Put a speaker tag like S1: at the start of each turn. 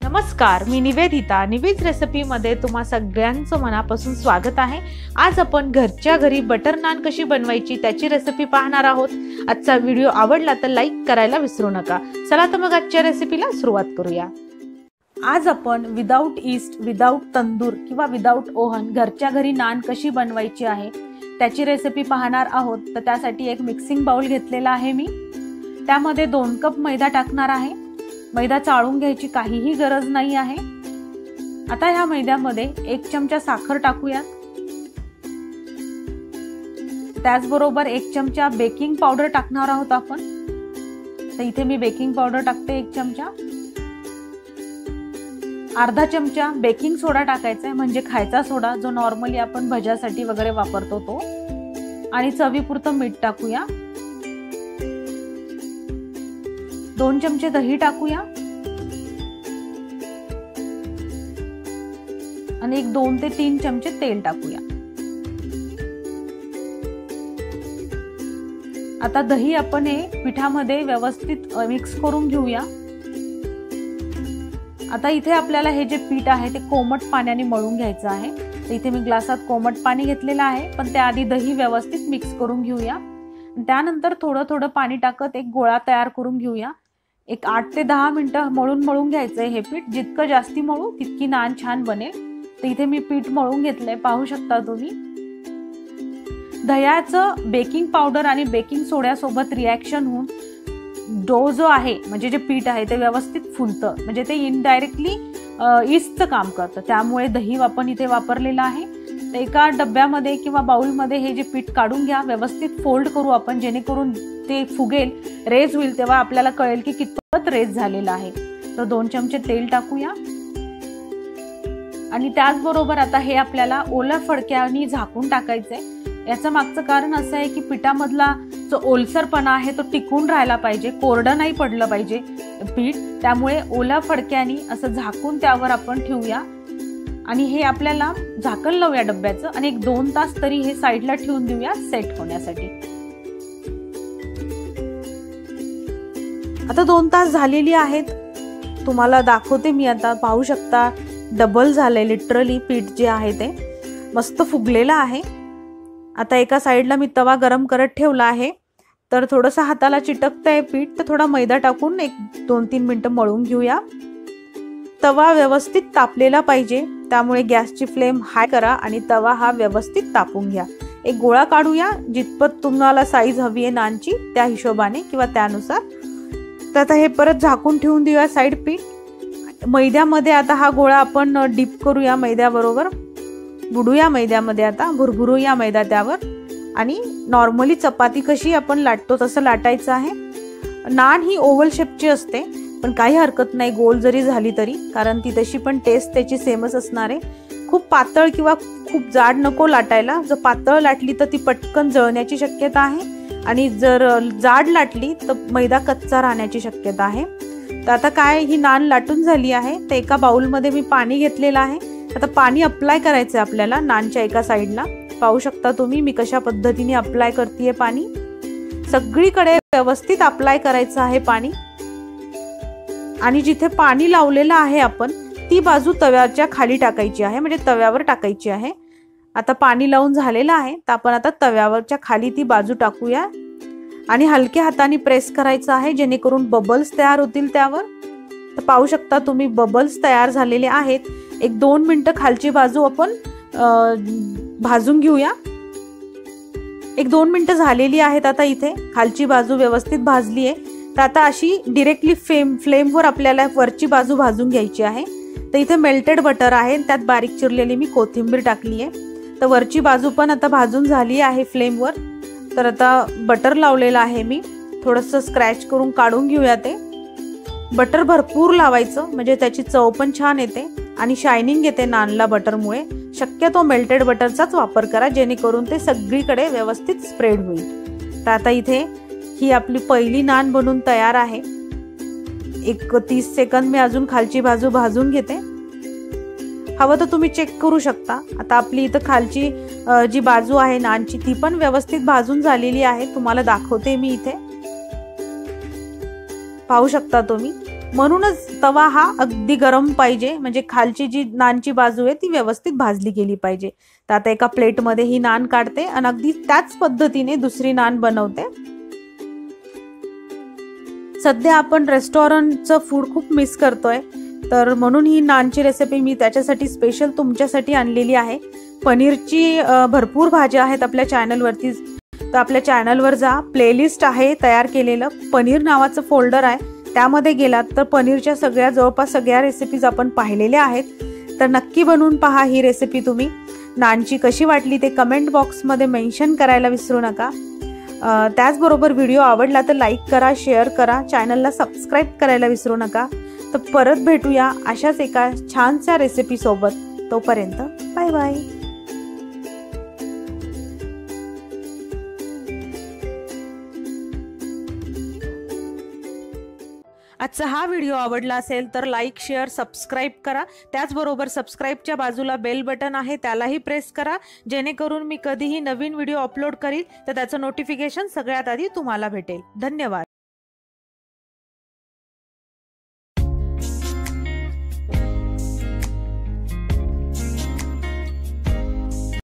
S1: नमस्कार, मी निवेदिता. निविस रेसिपीमध्ये तुम्हा सगळ्यांचं मनापासून स्वागत आहे. आज आपण घरच्या घरी बटर नान कशी बनवायची त्याची रेसिपी पाहणार आहोत. आजचा व्हिडिओ आवडला तर लाईक करायला विसरू नका. चला तर मग आजच्या रेसिपीला सुरुवात करूया. आज आपण विदाउट ईस्ट, विदाउट तंदूर किंवा विदाउट ओव्हन घरच्या घरी नान कशी बनवायची आहे त्याची रेसिपी पाहणार आहोत. तर त्यासाठी एक मिक्सिंग बाउल घेतलेला आहे मी. त्यामध्ये 2 कप मैदा टाकणार आहे. मैदा चाळून घ्यायची काहीही गरज नाही आहे. आता ह्या मैद्यामध्ये 1 चमचा साखर टाकूया. त्याचबरोबर 1 चमचा बेकिंग पावडर टाकणार आहोत आपण. तर इथे मी बेकिंग पावडर टाकते 1 चमचा. अर्धा चमचा बेकिंग सोडा टाकायचा आहे, म्हणजे खायचा सोडा जो नॉर्मली आपण भज्यासाठी वगैरे वापरतो तो. आणि चवीपुरतं मीठ टाकूया. 2 चमचे दही टाकूया आणि 2 ते 3 चमचे तेल टाकूया. आता दही आपण हे पिठामध्ये व्यवस्थित मिक्स करून घेऊया. आता इथे आपल्याला हे जे पीठ आहे ते कोमट पाण्याने मळून घ्यायचं आहे. तर इथे मी ग्लासात कोमट पाणी घेतलेलं आहे, पण त्याआधी दही व्यवस्थित मिक्स करून घेऊया. त्यानंतर थोडं थोडं पाणी टाकत एक गोळा तयार करून घेऊया. एक 8 ते 10 मिनिटं मळून घ्यायचंय हे पीठ. जितकं जास्ती मळू तितकी नान छान बनेल. तर इथे मी पीठ मळून घेतलंय, पाहू शकता तुम्ही. दह्याचं बेकिंग पावडर आणि बेकिंग सोड्यासोबत रिॲक्शन होऊन डो जो आहे म्हणजे जे पीठ आहे ते व्यवस्थित फुलतं, म्हणजे ते इनडायरेक्टली ईस्टचं काम करतं. त्यामुळे दही आपण इथे वापरलेलं आहे. तर एका डब्यामध्ये किंवा बाउलमध्ये हे जे पीठ काढून घ्या. व्यवस्थित फोल्ड करू आपण, जेणेकरून ते फुगेल, रेज होईल, तेव्हा आपल्याला कळेल की कितपत रेज झालेला आहे. तर 2 चमचे तेल टाकूया. आणि त्याचबरोबर आता हे आपल्याला ओल्या फडक्याने झाकून टाकायचंय. याचं मागचं कारण असं आहे की पिठामधला जो ओलसरपणा आहे तो टिकून राहायला पाहिजे, कोरडं नाही पडलं पाहिजे पीठ. त्यामुळे ओल्या फडक्याने असं झाकून त्यावर आपण ठेवूया. आणि हे आपल्याला झाकण लावूया डब्याचं आणि 1-2 तास तरी हे साईडला ठेवून देऊया सेट होण्यासाठी. आता 2 तास झालेली आहेत. तुम्हाला दाखवते मी. आता पाहू शकता डबल झालंय लिटरली. पीठ जे आहे ते मस्त फुगलेलं आहे. आता एका साईडला मी तवा गरम करत ठेवला आहे. तर थोडंसं हाताला चिटकतंय पीठ, तर थोडा मैदा टाकून 1-2-3 मिनिटं मळून घेऊया. तवा व्यवस्थित तापलेला पाहिजे, त्यामुळे गॅसची फ्लेम हाय करा आणि तवा हा व्यवस्थित तापून घ्या. एक गोळा काढूया. जितपत तुम्हाला साईज हवी आहे नानची त्या हिशोबाने किंवा त्यानुसार. तर आता हे परत झाकून ठेवून देऊया साईड पीठ. मैद्यामध्ये आता हा गोळा आपण डीप करूया मैद्याबरोबर. बुडूया मैद्यामध्ये, आता भुरभुरूया मैदा त्यावर. आणि नॉर्मली चपाती कशी आपण लाटतो तसं लाटायचं आहे. नान ही ओव्हल शेपची असते, पण काही हरकत नाही गोल जरी झाली तरी, कारण ती तशी पण टेस्ट त्याची सेमच असणार आहे. खूप पातळ किंवा खूप जाड नको लाटायला. जर पातळ लाटली तर ती पटकन जळण्याची शक्यता आहे, आणि जर जाड लाटली तर मैदा कच्चा राहण्याची शक्यता आहे. तर आता काय, ही नान लाटून झाली आहे. तर एका बाउलमध्ये मी पाणी घेतलेलं आहे. आता पाणी अप्लाय करायचं आहे आपल्याला नानच्या एका साईडला. पाहू शकता तुम्ही मी कशा पद्धतीने अप्लाय करतेय पाणी. सगळीकडे व्यवस्थित अप्लाय करायचं आहे पाणी. आणि जिथे पाणी लावलेलं आहे आपण ती बाजू तव्याच्या खाली टाकायची आहे, म्हणजे तव्यावर टाकायची आहे. आता पाणी लावून झालेलं आहे, तर आपण आता तव्यावरच्या खाली ती बाजू टाकूया. आणि हलक्या हाताने प्रेस करायचं आहे, जेणेकरून बबल्स तयार होतील त्यावर. तर पाहू शकता तुम्ही बबल्स तयार झालेले आहेत. 1-2 मिनिटं खालची बाजू आपण भाजून घेऊया. 1-2 मिनिटं झालेली आहेत. आता इथे खालची बाजू व्यवस्थित भाजली आहे. तर आता अशी डिरेक्टली फ्लेमवर आपल्याला वरची बाजू भाजून घ्यायची आहे. तर इथे मेल्टेड बटर आहे, त्यात बारीक चिरलेली मी कोथिंबीर टाकली आहे. तर वरची बाजू पण आता भाजून झाली आहे फ्लेमवर. तर आता बटर लावलेलं आहे मी. थोडंसं स्क्रॅच करून काढून घेऊया ते. बटर भरपूर लावायचं, म्हणजे त्याची चव पण छान येते आणि शायनिंग येते नानला बटरमुळे. शक्यतो मेल्टेड बटरचाच वापर करा, जेणेकरून ते सगळीकडे व्यवस्थित स्प्रेड होईल. तर आता इथे ही आपली पहिली नान बनून तयार आहे. 30 सेकंद मी अजून खालची बाजू भाजून घेते. हवं तर तुम्ही चेक करू शकता. आता आपली इथं खालची जी बाजू आहे नानची ती पण व्यवस्थित भाजून झालेली आहे. तुम्हाला दाखवते मी इथे. पाहू शकता तुम्ही. म्हणूनच तवा हा अगदी गरम पाहिजे, म्हणजे खालची जी नानची बाजू आहे ती व्यवस्थित भाजली गेली पाहिजे. तर आता एका प्लेटमध्ये ही नान काढते आणि अगदी त्याच पद्धतीने दुसरी नान बनवते. सध्या आपण रेस्टॉरंटचं फूड खूप मिस करतोय, तर म्हणून ही नानची रेसिपी मी त्याच्यासाठी स्पेशल तुमच्यासाठी आणलेली आहे. पनीरची भरपूर भाज्या आहेत आपल्या चॅनलवरती, तर आपल्या चॅनलवर जा, प्लेलिस्ट आहे तयार केलेलं, पनीर नावाचं फोल्डर आहे, त्यामध्ये गेलात तर पनीरच्या जवळपास सगळ्या रेसिपीज आपण पाहिलेल्या आहेत. तर नक्की बनवून पहा ही रेसिपी तुम्ही. नानची कशी वाटली ते कमेंट बॉक्समध्ये मेन्शन करायला विसरू नका. त्याचबरोबर व्हिडिओ आवडला तर लाईक करा, शेअर करा, चॅनलला सबस्क्राईब करायला विसरू नका. तर परत भेटूया अशाच एका छानशा रेसिपीसोबत. तोपर्यंत बाय बाय. आजचा हा व्हिडिओ आवडला असेल तर लाईक, शेअर, सबस्क्राईब करा. त्याचबरोबर सबस्क्राईबच्या बाजूला बेल बटन आहे त्यालाही प्रेस करा, जेणेकरून मी कधीही नवीन व्हिडिओ अपलोड करील तर त्याचं नोटिफिकेशन सगळ्यात आधी तुम्हाला भेटेल. धन्यवाद.